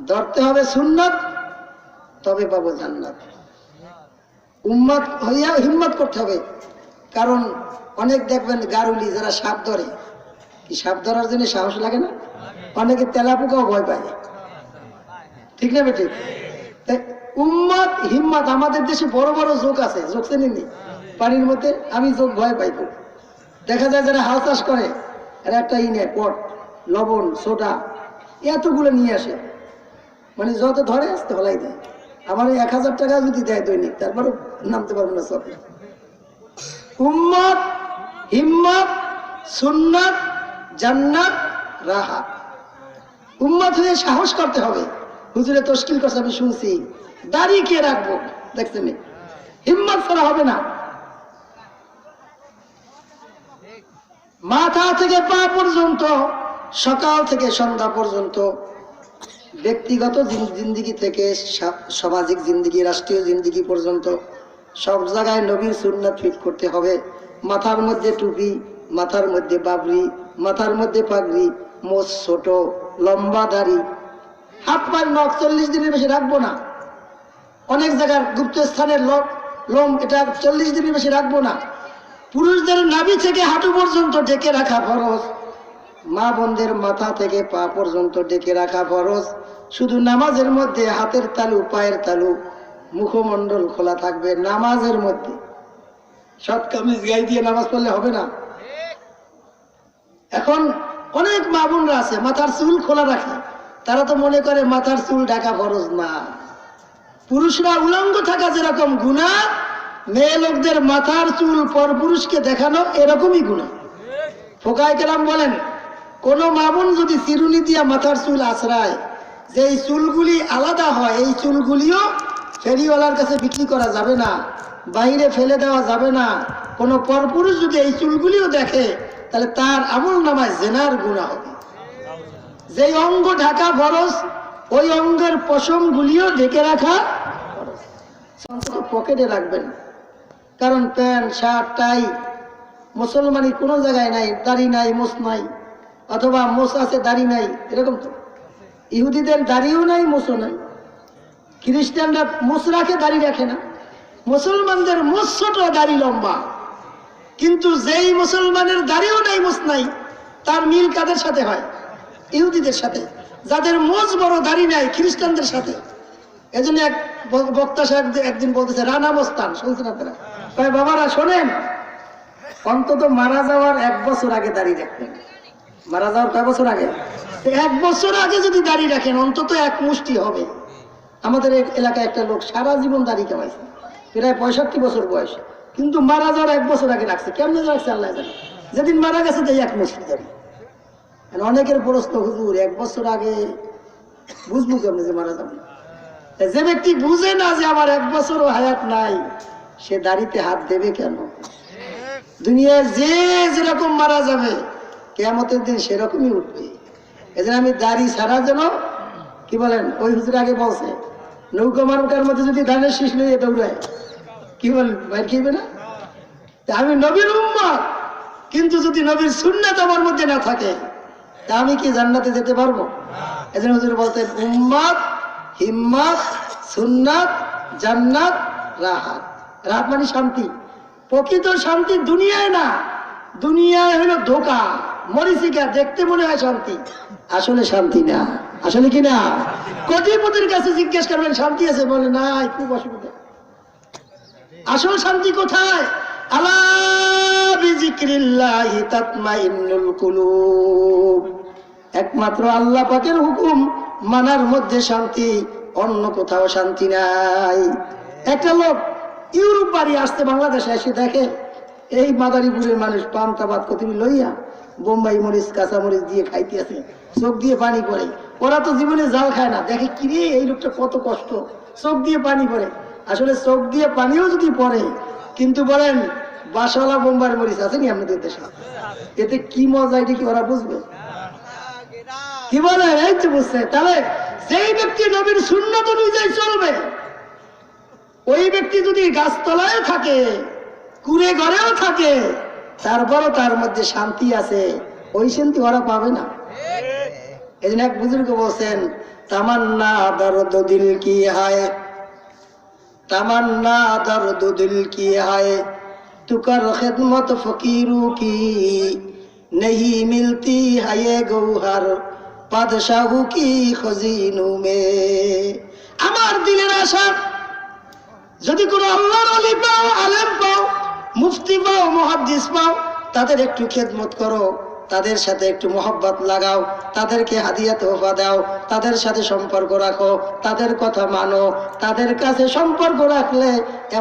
ধরতে হবে সুন্নাত, তবে পাবো জান্নাত। উম্মত হইয়া হিম্মত করতে হবে। কারণ অনেক দেখবেন গারুলি যারা সাপ ধরে, কি সাপ ধরার জন্য সাহস লাগে না? অনেকে তেলাপোকাও ভয় পায়, ঠিক না বেটি? উম্মত হিম্মত। আমাদের দেশে বড় বড় যোগ আছে, যোগ চেনেননি? পানির মধ্যে আমি যোগ ভয় পাইব। দেখা যায় যারা হাল চাষ করে এরা একটা নেয় পট, লবণ, সোডা, এতগুলো নিয়ে আসে, মানে যত ধরে আসতে হলাই দেয়। আমার 1000 টাকা যদি দেয় দৈনিক, তারপরে নামতে পারবো না সব। উম্মত হিম্মত, সুন্নাত, জান্নাত, রাহাত। উম্মত হয়ে সাহস করতে হবে। হুজুরে তশকিল করছে, আমি শুনছি, দাড়ি কে রাখবো, দেখছেন? হিম্মত ছাড়া হবে না। মাথা থেকে পা পর্যন্ত, সকাল থেকে সন্ধ্যা পর্যন্ত, ব্যক্তিগত জিন্দিগি থেকে সামাজিক জিন্দিগি, রাষ্ট্রীয় জিন্দিগি পর্যন্ত সব জায়গায় নবীর সুন্নাত ফিট করতে হবে। মাথার মধ্যে টুপি, মাথার মধ্যে বাবরি, মাথার মধ্যে পাগড়ি, মোচ ছোট, লম্বা দাড়ি, হাত পায়ের নখ 40 দিনের বেশি রাখবো না। অনেক জায়গার গুপ্ত স্থানের লোম এটা 40 দিনের বেশি রাখবো না। পুরুষদের নাভি থেকে হাঁটু পর্যন্ত ঢেকে রাখা ফরজ। মা বোনদের মাথা থেকে পা পর্যন্ত ঢেকে রাখা ফরজ। শুধু নামাজের মধ্যে হাতের তালু, পায়ের তালু, মুখমণ্ডল খোলা থাকবে নামাজের মধ্যে। শর্ট কামিজ গায়ে দিয়ে নামাজ পড়লে হবে না। এখন অনেক মা বোনরা আছে মাথার চুল খোলা রাখে, তারা তো মনে করে মাথার চুল ঢাকা ফরজ না। পুরুষরা উলঙ্গ থাকা যেরকম গুনাহ, মেয়ে লোকদের মাথার চুল পর পুরুষকে দেখানো এরকমই গুনাহ। ফোকায়ে কেরাম বলেন, কোন মা বোন যদি চিরুনি দিয়া মাথার চুল আছড়ায়, যে এই চুলগুলি আলাদা হয়, এই চুলগুলিও ফেরিওয়ালার কাছে বিক্রি করা যাবে না, বাইরে ফেলে দেওয়া যাবে না। কোনো পরপুরুষ যদি এই চুলগুলিও দেখে, তাহলে তার আমল নামায় জেনার গুনাহ হবে। যেই অঙ্গ ঢাকা ফরজ, ওই অঙ্গের পশম গুলিও ঢেকে রাখা ফরজ। পকেটে রাখবেন, কারণ প্যান্ট শার্ট টাই মুসলমানি কোনো জায়গায় নাই, দাড়ি নাই, মোছ নাই, অথবা মোছ আছে দাড়ি নাই, এরকম তো। ইহুদিদের দাড়িও নাই, মোছও নাই। খ্রিস্টানরা মোছ রাখে, দাড়ি রাখে না। মুসলমানদের মোছ ছোট, দাড়ি লম্বা। কিন্তু যেই মুসলমানের দাড়িও নাই, মোছ নাই, তার মিল কাদের সাথে হয়? ইহুদিদের সাথে। যাদের মোছ বড়, দাড়ি নাই, খ্রিস্টানদের সাথে। এজন্য এক বক্তা সাহেব একদিন বলতেছে, রানা মস্তান, শুনছেন আপনারা? তাই বাবারা শোনেন, অন্তত মারা যাওয়ার 1 বছর আগে দাড়ি রাখবেন। মারা যাওয়ার কয় বছর আগে? 1 বছর আগে যদি দাড়ি রাখেন, অন্তত 1 মুষ্টি হবে। আমাদের এলাকায় একটা লোক সারা জীবন দাড়ি কামাইছে, প্রায় 65 বছর বয়স, কিন্তু মারা যাওয়ার 1 বছর আগে রাখছে। কেমনে রাখছে আল্লাহ জানে। যেদিন মারা গেছে তাই 1 মুষ্টি দাড়ি। অনেকের প্রশ্ন, হুজুর 1 বছর আগে বুঝবো কেমনে যে মারা যাবে? যে ব্যক্তি বুঝে না যে আমার 1 বছরও হায়াত নাই, সে দাড়িতে হাত দেবে কেন? দুনিয়ায় যে যেরকম মারা যাবে, কিয়ামতের দিন সেরকমই উঠবে। এজন্য আমি দাড়ি ছাড়া যেন, কি বলেন, ওই হুজুর আগে বলছে, নৌকা মার্কার মধ্যে যদি ধানের শীষ নিয়ে দৌড়ায়, কি বলেন, বাইর খেয়ে না? আমি নবীর উম্মত, কিন্তু যদি নবীর সুন্নাত আমার মধ্যে না থাকে, তা আমি কি জান্নাতে যেতে পারবো? এজন্য হুজুর বলতেন, উম্মত হিম্মত, সুন্নাত, জান্নাত, রাহাত। রাহাত মানে শান্তি। প্রকৃত শান্তি দুনিয়ায় না, দুনিয়ায় হলো ধোকা, মরিচিকা, দেখতে মনে হয় শান্তি, আসলে শান্তি না। আসলে কি না? কোটিপতির কাছে জিজ্ঞেস করবেন শান্তি আছে, বলে না, খুব অসুবিধা। আসল শান্তি কোথায়? আলা বিযিকরিল্লাহি তাতমাইন্নুল কুলুব। একমাত্র আল্লাহ পাকের হুকুম মানার মধ্যে শান্তি, অন্য কোথাও শান্তি নাই। একটা লোক ইউরোপ বাড়ি আসতে বাংলাদেশে এসে দেখে এই মাদারীপুরের মানুষ পান্তা ভাত কতিমি লইয়া বোম্বাই মরিচ, কাঁচা মরিচ দিয়ে খাইতে আছে, চোখ দিয়ে পানি পড়ে। ওরা তো জীবনে জাল খায় না, দেখে কিরে এই লোকটা কত কষ্ট, চোখ দিয়ে পানি পড়ে। আসলে চোখ দিয়ে পানিও যদি পড়ে, কিন্তু বলেন বাসওয়ালা বোম্বাই মরিচ আছে নি আপনাদের দেশে, এতে কি মজা, এটা কি ওরা বুঝবে? কি বলেন? এই তো বুঝছে। তাহলে যেই ব্যক্তি নবীর সুন্নাত অনুযায়ী চলবে, ওই ব্যক্তি যদি গাছতলায় থাকে, কুড়ে ঘরেও থাকে, তারপরও তার মধ্যে শান্তি আছে, ওই শান্তি ওরা পাবে না। এই জন্য এক বুজুর্গ বলছেন, তামান্না দর্দ দিল কি হায়, তামান্না দর্দ দিল কি হায়, তুকার খিদমত ফকিরু কি नहीं मिलती है ये गौहर बादशाहू की खजीनों में। আমার দিলের আশা, যদি কোনো আল্লাহর ওলি পাও, আলেম পাও, মুফতি পাও, মুহাদ্দিস পাও, তাদের একটু খেদমত করো, তাদের সাথে একটু মোহব্বত লাগাও, তাদেরকে হাদিয়া তোহফা দাও, তাদের সাথে সম্পর্ক রাখো, তাদের কথা মানো। তাদের কাছে সম্পর্ক রাখলে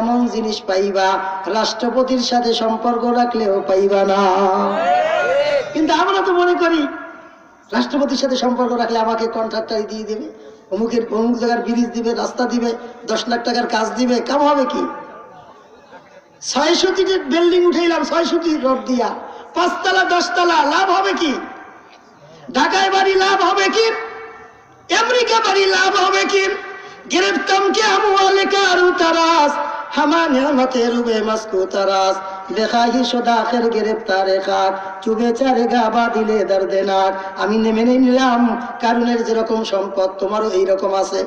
এমন জিনিস পাইবা রাষ্ট্রপতির সাথে সম্পর্ক রাখলেও পাইবা না। কিন্তু আমরা তো মনে করি রাষ্ট্রপতির সাথে সম্পর্ক রাখলে আমাকে কন্ট্রাক্টর দিয়ে দেবে, অমুক জায়গার ব্রিজ দিবে, রাস্তা দিবে, 10 লাখ টাকার কাজ দিবে। কাম হবে কি? 600 টি বিল্ডিং উঠাইলাম, 600 টি রড দিয়া, 5 তলা 10 তলা, লাভ হবে কি? ঢাকায় বাড়ি লাভ হবে কি? আমেরিকা বাড়ি লাভ হবে কি? গ্রেফতাম কে আমওয়ালে কারু তারাস হামা নিয়ামতে রুবে মাসকু তারাস দেখাহি সদা আখের গ্রেফতারে খাক চুবে চারেগা বা দিলে দর্দে নাক। আমি মেনে নিলাম কারুনের যেরকম সম্পদ তোমারও এইরকম আছে,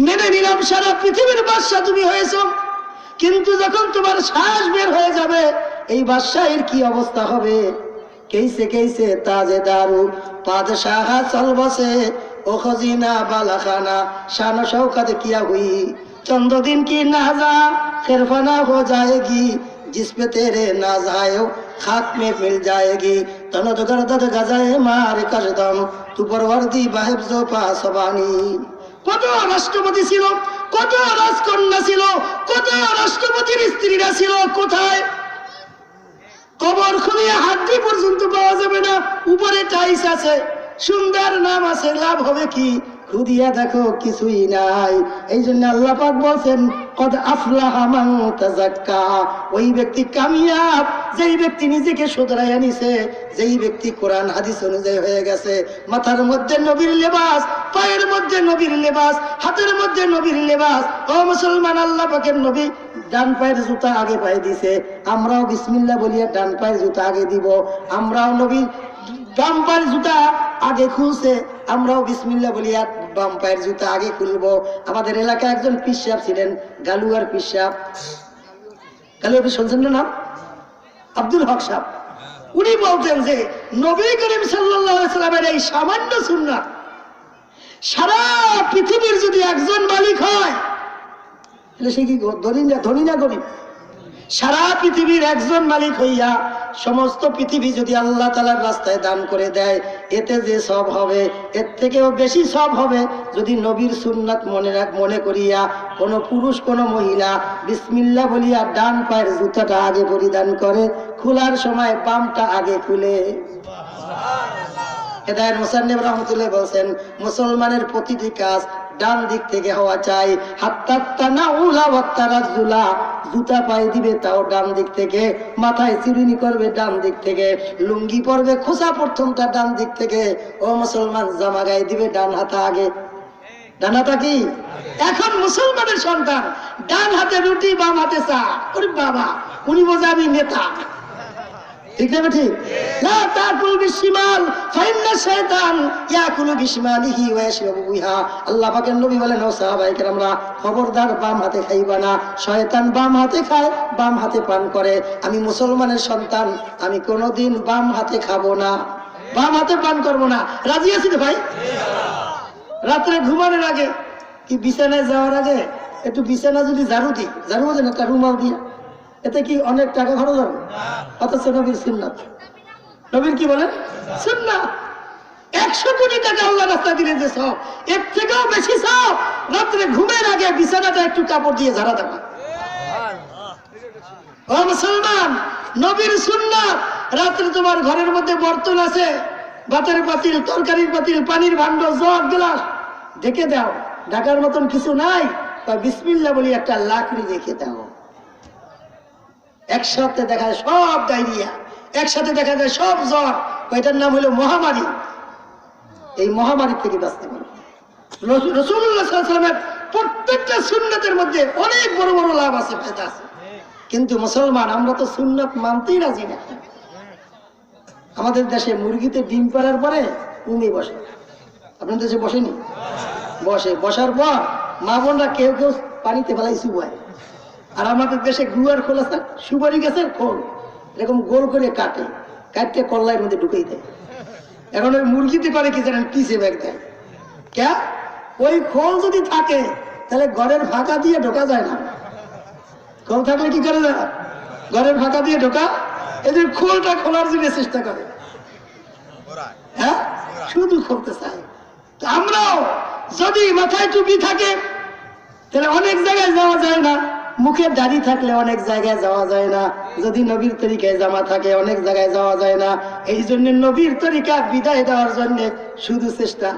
মেনে নিলাম সারা পৃথিবীর বাদশা তুমি হয়েছো, কিন্তু যখন তোমার শ্বাস বের হয়ে যাবে এই বাদশাহের কি অবস্থা হবে? कैसे कैसे ताजेदारू बादशाह चल बसे ओ खजीना बालाखाना शान शौकत किया हुई चंद दिन की नाजा खैरफाना हो जाएगी जिस पे तेरे नाज आए खाक में मिल जाएगी तनद गर्दद गजाए मार कसदम तू परवर्दी बाहिब्जो पासबानी। কত রাষ্ট্রপতি ছিল, কত রাজকন্যা ছিল, কত রাষ্ট্রপতির স্ত্রীরা ছিল, কোথায়? কবর খুলিয়ে হাড্ডি পর্যন্ত পাওয়া যাবে না, উপরে টাইস আছে, সুন্দর নাম আছে, লাভ হবে কি? খুদিয়া দেখো কিছুই নাই। এই জন্য আল্লাহ পাক বলছেন কদ আফলাহা মান তাযাক্কা, ওই ব্যক্তি কামিয়াব যেই ব্যক্তি নিজেকে শুধরাইয়া নিছে, যেই ব্যক্তি কোরআন হাদিস অনুযায়ী হয়ে গেছে, মাথার মধ্যে নবীর লেবাস, পায়ের মধ্যে নবীর লেবাস, হাতের মধ্যে নবীর লেবাস। ও মুসলমান, আল্লাহ পাকের নবী ডান পায়ের জুতা আগে পায়ে দিছে, আমরাও বিসমিল্লাহ বলিয়া ডান পায়ের জুতা আগে দিব। আমরাও নবী বাম পায়ের জুতা আগে খুলছে, আমরাও বিসমিল্লাহ বলিয়া বাম পায়ের জুতা আগে খুলবো। আমাদের এলাকায় একজন পীর সাহেব ছিলেন, গালুয়ার পীর সাহেব, গালুয়ার পীর শুনছেন না নাম? আব্দুল হক সাহেব। উনি বলতেন যে নবী করিম সাল্লাল্লাহু আলাইহি সাল্লামের এই সামান্য সুন্নাত সারা পৃথিবীর যদি একজন মালিক হয় তাহলে সে কি ধনী না গরিব? সারা পৃথিবীর একজন মালিক হইয়া সমস্ত পৃথিবী যদি আল্লাহ তাআলার রাস্তায় দান করে দেয়, এতে যে সব হবে এর থেকেও বেশি সব হবে যদি নবীর সুন্নাত মনে করিয়া কোন পুরুষ কোন মহিলা বিসমিল্লাহ বলিয়া ডান পায়ের জুতাটা আগে পরিধান করে, খোলার সময় বামটা আগে খুলে। হেদায়েত মুসান্নিফ রাহমাতুল্লাহ বলছেন মুসলমানের প্রতিটি কাজ ডান দিক থেকে হওয়া চাই। জুতা পায়ে দিবে তাও ডান দিক থেকে, মাথায় চিরুনি করবে ডান দিক থেকে, লুঙ্গি পরবে খোসা প্রথমটা ডান দিক থেকে। ও মুসলমান, জামা গায়ে দিবে ডান হাতে আগে। ডান হাতা কি? এখন মুসলমানের সন্তান ডান হাতে রুটি বাম হাতে চা। ওরে বাবা, উনি বোঝে আমি নেতা, ঠিক না ঠিক? লা তাকুল বিশিমাল ফাইন্না শাইতান ইয়াকুলু বিশিমালিহি ওয়া ইয়াশরাবু বিহা। আল্লাহ পাকের নবী বলেন, ও সাহাবায়ে কেরামরা, খবরদার বাম হাতে খাইবা না, শয়তান বাম হাতে খায়, বাম হাতে পান করে। আমি মুসলমানের সন্তান, আমি কোনোদিন বাম হাতে খাবো না, বাম হাতে পান করবো না। রাজি আছি তো ভাই? রাত্রে ঘুমানোর আগে কি বিছানায় যাওয়ার আগে একটু বিছানা যদি ঝাড়ু দিই, ঝাড়ু বোঝেন, একটা রুমাল দিয়ে, এতে কি অনেক টাকা খরচ হবে? অথচ নবীর সুন্নাত, নবীর কি বলেন? সুন্নাত। 100 কোটি টাকা আল্লাহ রাস্তা দিলে যে সব, এর থেকেও বেশি সব রাত্রে ঘুমের আগে বিছানাটা একটু কাপড় দিয়ে ঝাড়া দেওয়া। ও মুসলমান, নবীর সুন্নাত। রাত্রে তোমার ঘরের মধ্যে বর্তন আছে, ভাতের পাতিল, তরকারির পাতিল, পানির ভান্ড, জগ, গ্লাস, ঢেকে দাও। ঢাকার মতন কিছু নাই, বিসমিল্লাহ বলি একটা লাকড়ি রেখে দাও। একসাথে দেখা যায় সব ডায়রিয়া, একসাথে দেখা যায় সব জ্বর, ওইটার নাম হলো মহামারী। এই মহামারী থেকে বাঁচতে পারবে। রাসূলুল্লাহ সাল্লাল্লাহু আলাইহি ওয়াসাল্লামের প্রত্যেকটা সুন্নাতের মধ্যে অনেক বড় বড় লাভ আছে, ফায়দা আছে। কিন্তু মুসলমান আমরা তো সুন্নাত মানতেই রাজি না। আমাদের দেশে মুরগিতে ডিম পাড়ার পরে উমি বসে, আপনাদের দেশে বসেনি? বসে। বসার পর মা বোনরা কেউ কেউ পানিতে ফেলাই চুবায়। আর আমাদের দেশে গুয়ার খোল আছে, সুপারি গাছের খোল এরকম গোল করে কাটে, কাটতে কল্লাইয়ের মধ্যে ঢুকেই দেয়। এখন ওই মুরগিতে পারে কি জানেন, পিছে ব্যাগ দেয়। ক্যা ওই খোল যদি থাকে তাহলে ঘরের ফাঁকা দিয়ে ঢোকা যায় না। খোল থাকলে কি করে না, ঘরের ফাঁকা দিয়ে ঢোকা, এদের খোলটা খোলার জন্য চেষ্টা করে। হ্যাঁ, শুধু খুলতে চায়। তো আমরাও যদি মাথায় টুপি থাকে তাহলে অনেক জায়গায় যাওয়া যায় না, মুখে দাড়ি থাকলে অনেক জায়গায় যাওয়া যায় না, যদি নবীর তরিকায় জামা থাকে অনেক জায়গায় যাওয়া যায় না। এই জন্য নবীর তরিকা বিদায় দেওয়ার জন্য শুধু চেষ্টা।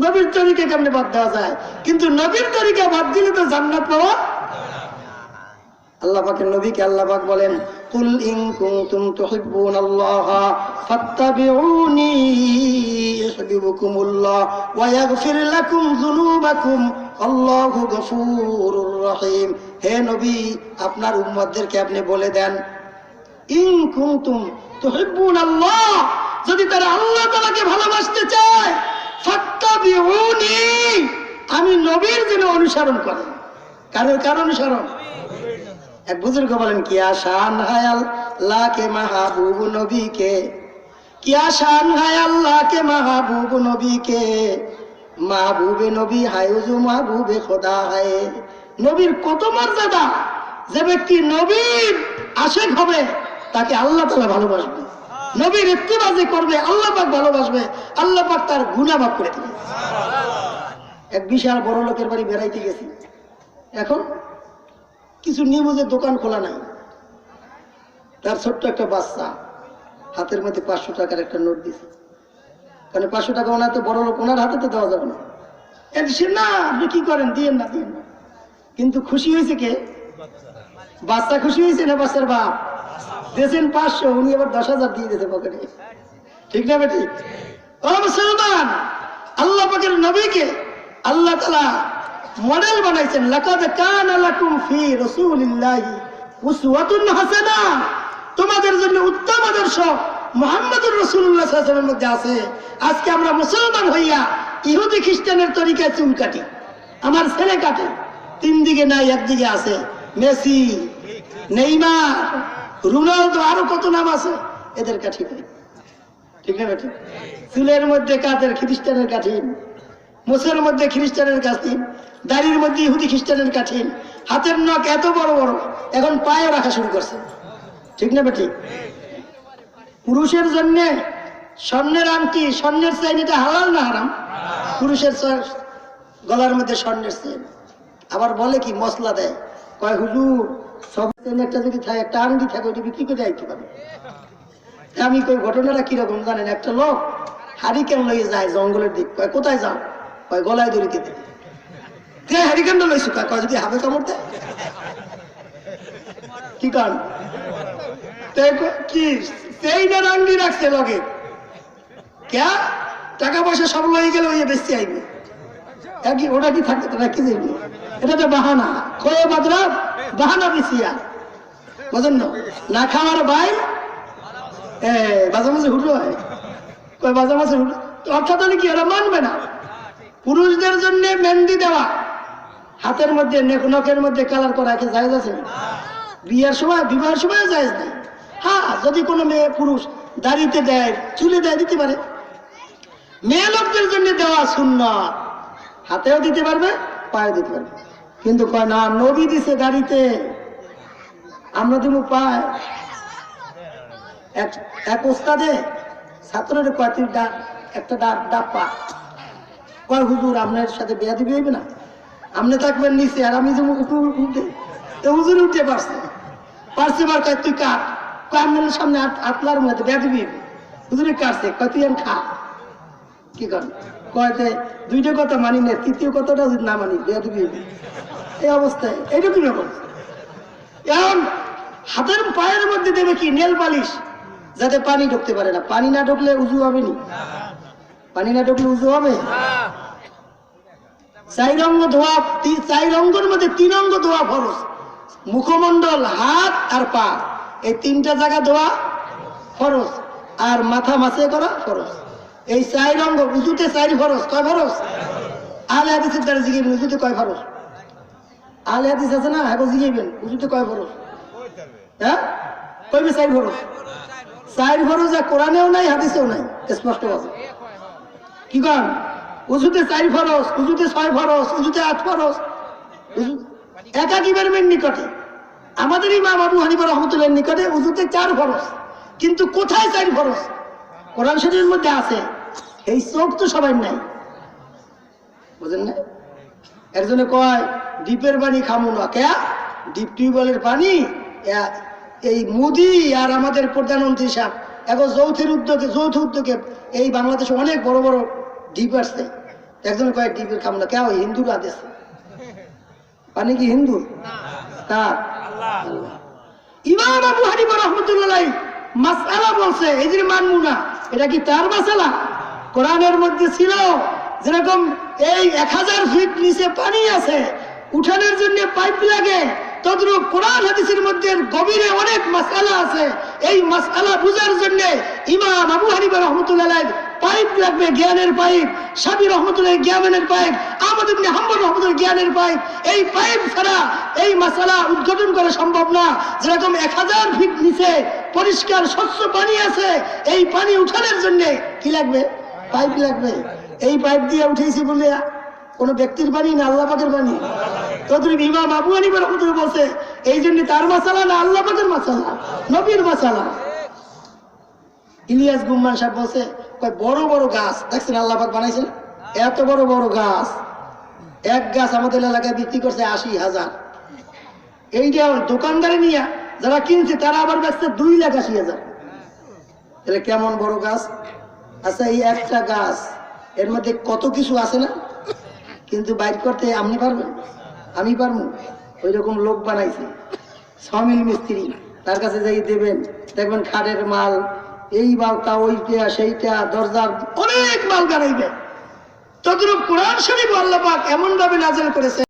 নবীর তরিকা কেমনে বাদ দেওয়া যায়? কিন্তু নবীর তরিকা বাদ দিলে তো জান্নাত পাওয়া। আল্লাহ পাকের নবীকে আল্লাহ পাক বলেন, কুল ইন কুনতুম তুহিব্বুনাল্লাহ ফাত্তাবিউনি ইউহিব্বুকুমুল্লাহ ওয়া ইয়াগফির লাকুম যুনুবাকুম আল্লাহু গফুরুর রহিম। হে নবী, আপনার উম্মতদেরকে আপনি বলে দেন, ইন কুনতুম তুহিব্বুনাল্লাহ, যদি তারা আল্লাহ তাআলাকে ভালোবাসতে চায়, ফাত্তাবিউনি, আমি নবীর যেন অনুসরণ করে। কার অনুসরণ? এক বুজুর্গ বলেন, কিয়া শান হায় আল্লাহ কে মাহবুব নবী কে, কিয়া শান হায় আল্লাহ কে মাহবুব নবী কে, মাহবুবে নবী হায় উজু মাহবুবে খোদা হায়। নবীর কত মর্যাদা! যে ব্যক্তি নবীর আশিক হবে তাকে আল্লাহ তাআলা ভালোবাসবে, নবীর ইত্তেবাজি করবে আল্লাহ পাক ভালোবাসবে, আল্লাহ পাক তার গুনাহ মাফ করে দিবে। এক বিশাল বড় লোকের বাড়ি বেড়াইতে গেছি, এখন কিছু নিবুজের দোকান খোলা নাই। তার ছোট্ট একটা বাচ্চা হাতের মধ্যে 500 টাকার একটা নোট দিছে, কারণ 500 টাকা ওনার তো বড় লোক, ওনার হাতে তো দেওয়া যাবে না। সে না, আপনি কি করেন, দিয়েন না, দিয়েন না। কিন্তু খুশি হয়েছে কে? বাচ্চা খুশি হয়েছে না বাচ্চার বাপ? দিয়েছেন 500, উনি আবার 10,000 দিয়ে দিয়েছে পকেটে। ঠিক না বেটি? ও মুসলমান, আল্লাহ পাকের নবীকে আল্লাহ তাআলা মডেল বানাইছেন। লাকাদ কানা লাকুম ফি রাসূলিল্লাহি উসওয়াতুন হাসানা, তোমাদের জন্য উত্তম আদর্শ মুহাম্মদুর রাসূলুল্লাহ সাল্লাল্লাহু আলাইহি ওয়াসাল্লামের মধ্যে আছে। আজকে আমরা মুসলমান হইয়া ইহুদি খ্রিস্টানের তরিকায় চুল কাটি, আমার ছেলে কাটে, 3 দিকে নাই, একদিকে আছে। মেসি, নেইমার, রোনালদো, আরো কত নাম আছে, এদের কাঠি নাই। ঠিক না বেটি? চুলের মধ্যে কাদের খ্রিস্টানের কাঠিন, মোছের মধ্যে খ্রিস্টানের কাঠিন, দাড়ির মধ্যে ইহুদি খ্রিস্টানের কাঠিন, হাতের নখ এত বড় বড়, এখন পায়ে রাখা শুরু করছে। ঠিক না বেটি? পুরুষের জন্য স্বর্ণের আংটি, স্বর্ণের চেইন, এটা হালাল না হারাম? পুরুষের গলার মধ্যে স্বর্ণের চেইন, আবার বলে কি মশলা দেয়, কয় হুজুর সব চেইন একটা যদি থাকে, একটা আংটি থাকে, ওইটা বিক্রি করে আইতে পারে। আমি কই ঘটনাটা কিরকম জানেন? একটা লোক হারিকেন লইয়ে যায় জঙ্গলের দিক, কয় কোথায় যাও? কয় গলায় দড়ি দিতে। হারিকেনটা লইছু, কয় যদি হাবে কামড় দেয় কি কারণ? কি সেইটা আংটি রাখছে লগে, ক্যা টাকা পয়সা সব লয়ে গেলে ওই বেশি আইবে, একই ওটা কি থাকতে তো রাখি যাইবে। এটা তো বাহানা, খয়ে বাদরা বাহানা বিছিয়া, বুঝেন না খাওয়ার বাই বাজা মাঝে হুটলো হয়, কয় বাজা মাঝে হুটলো, অর্থাৎ কি ওরা মানবে না। পুরুষদের জন্য মেহেন্দি দেওয়া, হাতের মধ্যে নখের মধ্যে কালার করা কি জায়েজ আছে? বিয়ের সময়, বিবাহের সময় জায়েজ নাই। হ্যাঁ, যদি কোনো মেয়ে পুরুষ দাড়িতে দেয়, চুলে দেয়, দিতে পারে। মেয়ে লোকদের জন্য দেওয়া সুন্নাত, হাতেও দিতে পারবে, পায়ে দিতে পারবে। কিন্তু কয় না, নবী দিছে দাড়িতে, আমরা দিব পায়। এক ওস্তাদে ছাত্রের কয় তুই একটা ডাব পা, কয় হুজুর আপনার সাথে বিয়া দিবি হইবে না, আপনি থাকবেন নিচে আর আমি যেমন উঠে, তো হুজুর উঠতে পারছে বার, কয় তুই কাট, কয় আপনার সামনে আটলার মধ্যে বিয়া দিবি, হুজুরে কাটছে, কয় তুই খা। কি করেন? কয়তে দুইটা কথা মানি না, তৃতীয় কথাটা যদি না মানি বিয়া দিবি। এই অবস্থায় এইটুকু ব্যাপার। এখন হাতের পায়ের মধ্যে দেবে কি নেল পালিশ, যাতে পানি ঢুকতে পারে না। পানি না ঢুকলে উজু হবে নি? পানি না ঢুকলে উজু হবে? 4 অঙ্গ ধোয়া, 4 অঙ্গের মধ্যে 3 অঙ্গ ধোয়া ফরজ। মুখমণ্ডল, হাত আর পা, এই 3টা জায়গা ধোয়া ফরজ, আর মাথা মাসে করা ফরজ। এই 4 অঙ্গ উজুতে 4 ফরজ, কয় ফরজ? আহলে হাদিসের দ্বারা জিজ্ঞাসা উজুতে কয় ফরজ? আহলে হাদিস আছে না, হ্যাঁ জিজ্ঞাসা উজুতে কয় ফরজ? হ্যাঁ কইবে 4 ফরজ। 4 ফরজ কোরআনেও নাই হাদিসেও নাই, স্পষ্ট আছে। কি কন? উজুতে 4 ফরজ, উজুতে 6 ফরজ, উজুতে 8 ফরজ। একাকি ইমামের নিকটে, আমাদের ইমাম আবু হানিফা রাহমাতুল্লাহ নিকটে উজুতে 4 ফরজ, কিন্তু কোথায় 4 ফরজ? কোরআন শরীফের মধ্যে আছে। এই চোখ তো সবাই নাই, বুঝেন না? একজনে কয় ডিপের পানি খামু না, কে? ডিপ টিউবওয়েলের পানি। এই মোদি আর আমাদের প্রধানমন্ত্রী সাহেব এখন যৌথ উদ্যোগে এই বাংলাদেশে অনেক বড় বড় ডিপ আসছে। একজনে কয় ডিপের খামু না, কে? ওই হিন্দুরা দিচ্ছে পানি। কি হিন্দু? তার ইমাম আবু হানিফা রাহমাতুল্লাহ মাসআলা বলছে, এই যে মানবো না, এটা কি তার মাসআলা? কোরআনের মধ্যে ছিল যেরকম এই 1000 ফিট নিচে পানি আছে, উঠানোর জন্য পাইপ লাগে, তদ্রূপ কোরআন হাদিসের মধ্যে গভীরে অনেক মাসআলা আছে। এই মাসআলা বুঝার জন্য ইমাম আবু হানিফা রাহমাতুল্লাহ পাইপ লাগবে, জ্ঞানের পাইপ। শাফি রহমতুল্লাহ জ্ঞানের পাইপ, আহমদ ইবনে হাম্বল রহমতুল্লাহ জ্ঞানের পাইপ। এই পাইপ ছাড়া এই মাসালা উদ্ঘাটন করা সম্ভব না। যেরকম 1000 ফিট নিচে পরিষ্কার স্বচ্ছ পানি আছে, এই পানি উঠানোর জন্য কি লাগবে? পাইপ লাগবে। এই পাইপ দিয়ে উঠেছি বলে কোন ব্যক্তির পানি না আল্লাহ পাকের পানি? তদ্রুপ ইমাম আবু হানিফা রাহমাতুল্লাহ বলছে, এই জন্য তার মাসালা না আল্লাহ পাকের মাসালা, নবীর মাসালা। ইলিয়াস গুম্মান সাহেব বলছে, বড় বড় গাছ দেখছেন আল্লাহ পাক বানাইছেন, এত বড় বড় গাছ, এক গাছ আমাদের এলাকায় বিক্রি করছে 80,000। এইটা দোকানদারে নিয়ে যারা কিনছে তারা আবার বেচছে 2,80,000। তাহলে কেমন বড় গাছ? আচ্ছা, এই একটা গাছ এর মধ্যে কত কিছু আছে না, কিন্তু বাইর করতে আপনি পারবেন? আমি পারবো? ওই রকম লোক বানাইছে, 6 মিল মিস্ত্রি, তার কাছে যাই দেবেন, দেখবেন খাটের মাল, এই বালটা, ওইটা, সেইটা, দরজার অনেক মাল বানাইবে। তদ্রূপ কোরআন শরীফ আল্লাহ পাক এমন ভাবে নাযিল করেছে।